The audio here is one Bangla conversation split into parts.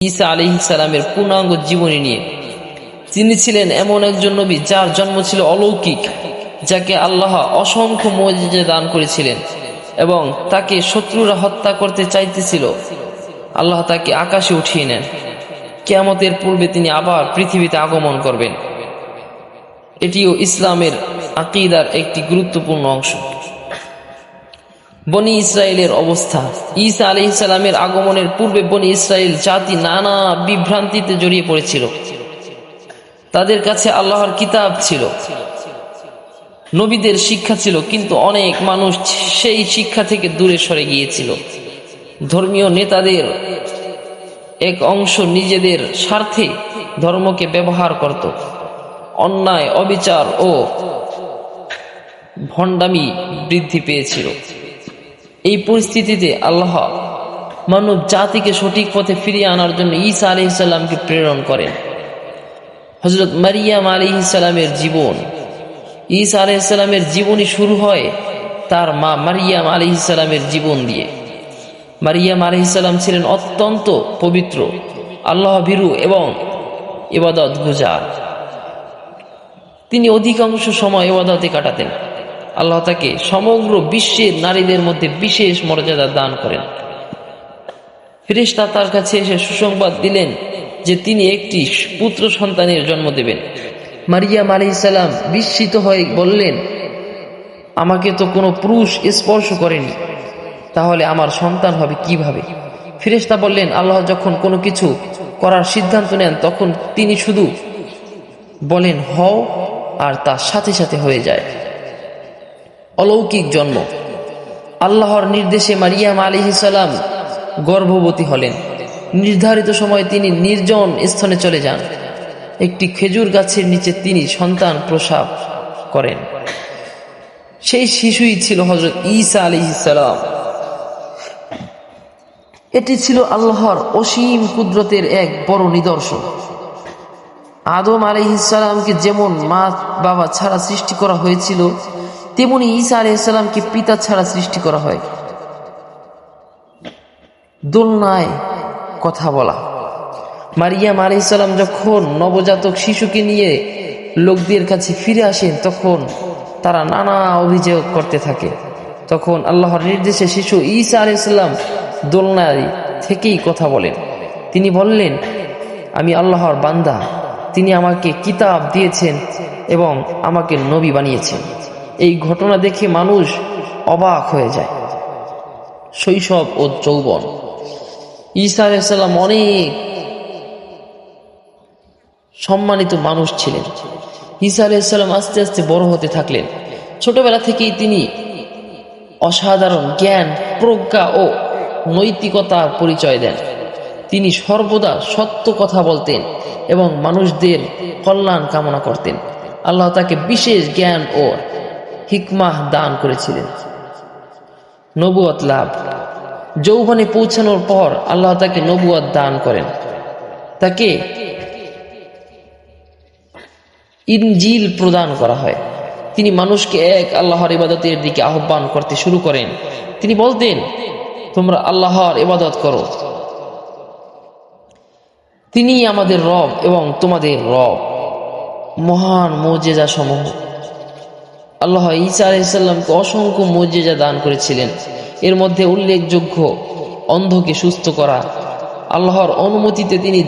ঈসা আলাইহিস সালামের পূর্ণাঙ্গ জীবনী নিয়ে। তিনি ছিলেন এমন একজন নবী যার জন্ম ছিল অলৌকিক, যাকে আল্লাহ অসংখ্য মুজিজা দান করেছিলেন এবং তাকে শত্রুরা হত্যা করতে চাইতেছিল। আল্লাহ তাকে আকাশে উঠিয়ে নেন। কিয়ামতের পূর্বে তিনি আবার পৃথিবীতে আগমন করবেন। এটিও ইসলামের আকীদার একটি গুরুত্বপূর্ণ অংশ। বনি ইসরায়েলের অবস্থা। ঈসা আলাইহিস সালামের আগমনের পূর্বে বনি ইসরায়েল জাতি নানা বিভ্রান্তিতে জড়িয়ে পড়েছিল। তাদের কাছে আল্লাহর কিতাব ছিল, নবীদের শিক্ষা ছিল, কিন্তু অনেক মানুষ সেই শিক্ষা থেকে দূরে সরে গিয়েছিল। ধর্মীয় নেতাদের এক অংশ নিজেদের স্বার্থে ধর্মকে ব্যবহার করত। অন্যায়, অবিচার ও ভণ্ডামি বৃদ্ধি পেয়েছিল। এই পরিস্থিতিতে আল্লাহ মানব জাতিকে সঠিক পথে ফিরিয়ে আনার জন্য ঈসা আলাইহিস সালামকে প্রেরণ করেন। হযরত মারিয়াম আলাইহিস সালামের জীবন। ঈসা আলাইহিস সালামের জীবনী শুরু হয় তার মা মারিয়াম আলাইহিস সালামের জীবন দিয়ে। মারিয়াম আলাইহিস সালাম ছিলেন অত্যন্ত পবিত্র, আল্লাহ ভীরু এবং ইবাদত গুজার। তিনি অধিকাংশ সময় ইবাদতে কাটাতেন। আল্লাহ তাকে সমগ্র বিশ্বের নারীদের মধ্যে বিশেষ মর্যাদা দান করেন। ফেরেশতা তার কাছে এসে সুসংবাদ দিলেন যে তিনি একটি পুত্র সন্তানের জন্ম দেবেন। মারিয়াম আলাইহিস সালাম বিস্মিত হয়ে বললেন, আমাকে তো কোনো পুরুষ স্পর্শ করেনি, তাহলে আমার সন্তান হবে কিভাবে? ফেরেশতা বললেন, আল্লাহ যখন কোনো কিছু করার সিদ্ধান্ত নেন তখন তিনি শুধু বলেন হও, আর তার সাথে সাথে হয়ে যায়। অলৌকিক জন্ম। আল্লাহর নির্দেশে মারিয়াম আলাইহিস সালাম গর্ভবতী হলেন। নির্ধারিত সময়ে তিনি নির্জন স্থানে চলে যান। একটি খেজুর গাছের নিচে তিনি সন্তান প্রসব করেন। সেই শিশুই ছিল হযরত ঈসা আলাইহিস সালাম। এটি ছিল আল্লাহর অসীম কুদরতের এক বড় নিদর্শন। আদম আলাইহিস সালামকে যেমন মা বাবা ছাড়া সৃষ্টি করা হয়েছিল, তেমনি ঈসা আলাইহিস সালামকে পিতা ছাড়া সৃষ্টি করা হয়। দোলনায় কথা বলা। মারিয়াম আলাইহিস সালাম যখন নবজাতক শিশুকে নিয়ে লোকদের কাছে ফিরে আসেন তখন তারা নানা অভিযোগ করতে থাকে। তখন আল্লাহর নির্দেশে শিশু ঈসা আলাইহিস সালাম দোলনায় থেকেই কথা বলেন। তিনি বললেন, আমি আল্লাহর বান্দা, তিনি আমাকে কিতাব দিয়েছেন এবং আমাকে নবী বানিয়েছেন। এই ঘটনা দেখে মানুষ অবাক হয়ে যায়। শৈশব ও যৌবন। ঈসা আলাইহিস সালাম অনেক সম্মানিত মানুষ ছিলেন। ঈসা আলাইহিস সালাম আস্তে আস্তে বড় হতে থাকলেন। ছোটবেলা থেকেই তিনি অসাধারণ জ্ঞান, প্রজ্ঞা ও নৈতিকতার পরিচয় দেন। তিনি সর্বদা সত্য কথা বলতেন এবং মানুষদের কল্যাণ কামনা করতেন। আল্লাহ তাকে বিশেষ জ্ঞান ও হিকমাহ দান করেছিলেন। নবুয়ত লাভ। যৌবনে পৌঁছানোর পর আল্লাহ তাকে নবুয়ত দান করেন। তাকে ইনজিল প্রদান করা হয়। তিনি মানুষকে এক আল্লাহর ইবাদতের দিকে আহ্বান করতে শুরু করেন। তিনি বলতেন, তোমরা আল্লাহর ইবাদত করো, তিনি আমাদের রব এবং তোমাদের রব। মহান মুজিজা সমূহ। আল্লাহ ঈসা আলাইহিস সালামকে অসংখ্য মুজিজা দান করেছিলেন। এর মধ্যে উল্লেখযোগ্য অন্ধকে সুস্থ করা। আল্লাহর অনুমতিতে তিনি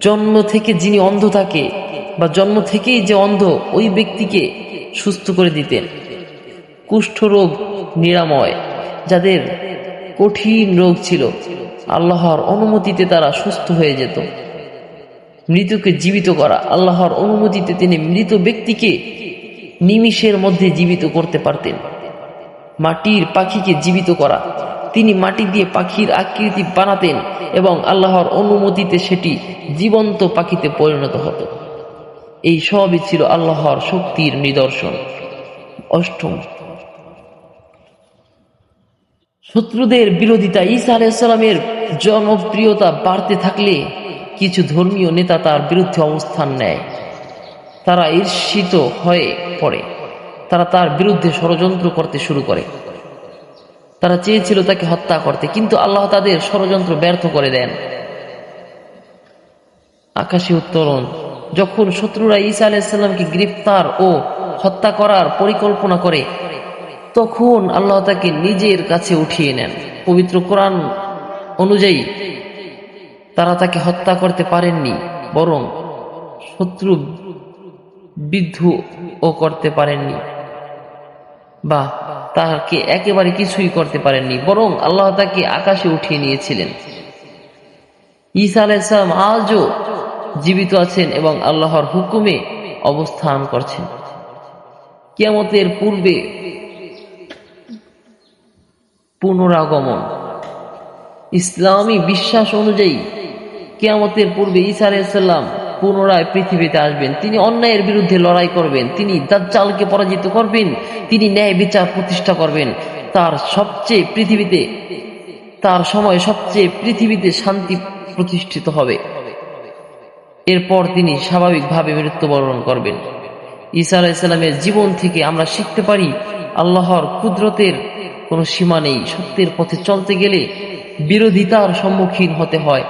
জন্ম থেকে যিনি অন্ধ থাকে বা জন্ম থেকেই যে অন্ধ ওই ব্যক্তিকে সুস্থ করে দিতেন। কুষ্ঠরোগ নিরাময়। যাদের কঠিন রোগ ছিল, আল্লাহর অনুমতিতে তারা সুস্থ হয়ে যেত। মৃতকে জীবিত করা। আল্লাহর অনুমতিতে তিনি মৃত ব্যক্তিকে নিমিষের মধ্যে জীবিত করতে পারতেন। মাটির পাখিকে জীবিত করা। তিনি মাটি দিয়ে পাখির আকৃতি বানাতেন এবং আল্লাহর অনুমতিতে সেটি জীবন্ত পাখিতে পরিণত হতো। এই সবই ছিল আল্লাহর শক্তির নিদর্শন। অষ্টম, শত্রুদের বিরোধিতা। ঈসা আলাইহিস সালামের জনপ্রিয়তা বাড়তে থাকলে কিছু ধর্মীয় নেতা তার বিরুদ্ধে অবস্থান নেয়। তারা ঈর্ষিত হয়ে পড়ে। তারা তার বিরুদ্ধে ষড়যন্ত্র করতে শুরু করে। তারা চেয়েছিল তাকে হত্যা করতে, কিন্তু আল্লাহ তাদের ষড়যন্ত্র ব্যর্থ করে দেন। আকাশে উত্তোলন, যখন শত্রুরা ঈসা আলাইহিস সালামকে গ্রেফতার ও হত্যা করার পরিকল্পনা করে, তখন আল্লাহ তাকে নিজের কাছে উঠিয়ে নেন। পবিত্র কোরআন অনুযায়ী তারা তাকে হত্যা করতে পারেননি, বরং শত্রু বিদ্ধও করতে পারেননি, বা তাকে একেবারে কিছুই করতে পারেননি, বরং আল্লাহ তাকে আকাশে উঠিয়ে নিয়েছিলেন। ঈসা আলাইহিস সালাম আজও জীবিত আছেন এবং আল্লাহর হুকুমে অবস্থান করছেন। কিয়ামতের পূর্বে পুনরাগমন, ইসলামী বিশ্বাস অনুযায়ী কিয়ামতের পূর্বে ঈসা আলাইহিস সালাম পুনরায় পৃথিবীতে আসবেন। তিনি অন্যায়ের বিরুদ্ধে লড়াই করবেন, তিনি দাজ্জালকে পরাজিত করবেন, তিনি ন্যায় বিচার প্রতিষ্ঠা করবেন। তার সময় সবচেয়ে পৃথিবীতে শান্তি প্রতিষ্ঠিত হবে। এরপর তিনি স্বাভাবিকভাবে মৃত্যুবরণ করবেন। ঈসা আলাইহিস সালামের জীবন থেকে আমরা শিখতে পারি, আল্লাহর কুদরতের কোনো সীমা নেই। সত্যের পথে চলতে গেলে বিরোধিতার সম্মুখীন হতে হয়।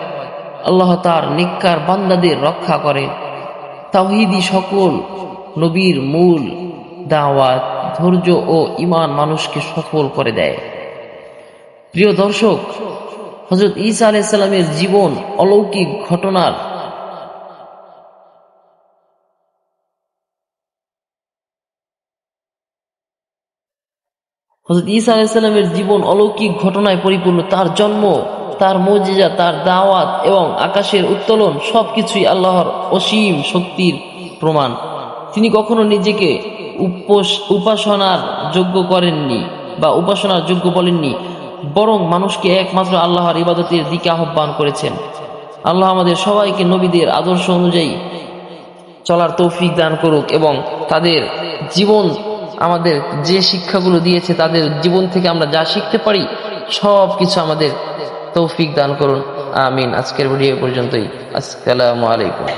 আল্লাহ তার নেককার বান্দাদের রক্ষা করেন। তাওহীদি সকল নবীর মূল দাওয়াত, ধৈর্য ও ঈমান মানুষকে সফল করে দেয়। প্রিয় দর্শক, হযরত ঈসা আলাইহিস সালামের জীবন অলৌকিক ঘটনার হযরত ঈসা আলাইহিস সালামের জীবন অলৌকিক ঘটনায় পরিপূর্ণ। তার জন্ম, তার মুজিজা, তার দাওয়াত এবং আকাশের উত্তোলন সবকিছুই আল্লাহর অসীম শক্তির প্রমাণ। তিনি কখনো নিজেকে উপাসনার যোগ্য করেননি বা উপাসনার যোগ্য বলেননি, বরং মানুষকে একমাত্র আল্লাহর ইবাদতের দিকে আহ্বান করেছেন। আল্লাহ আমাদের সবাইকে নবীদের আদর্শ অনুযায়ী চলার তৌফিক দান করুক এবং তাদের জীবন, আমাদের যে শিক্ষাগুলো দিয়েছে তাদের জীবন থেকে আমরা যা শিখতে পারি সব কিছু আমাদের তৌফিক দান করুন। আমিন। আজকের ভিডিও পর্যন্তই। আসসালামু আলাইকুম।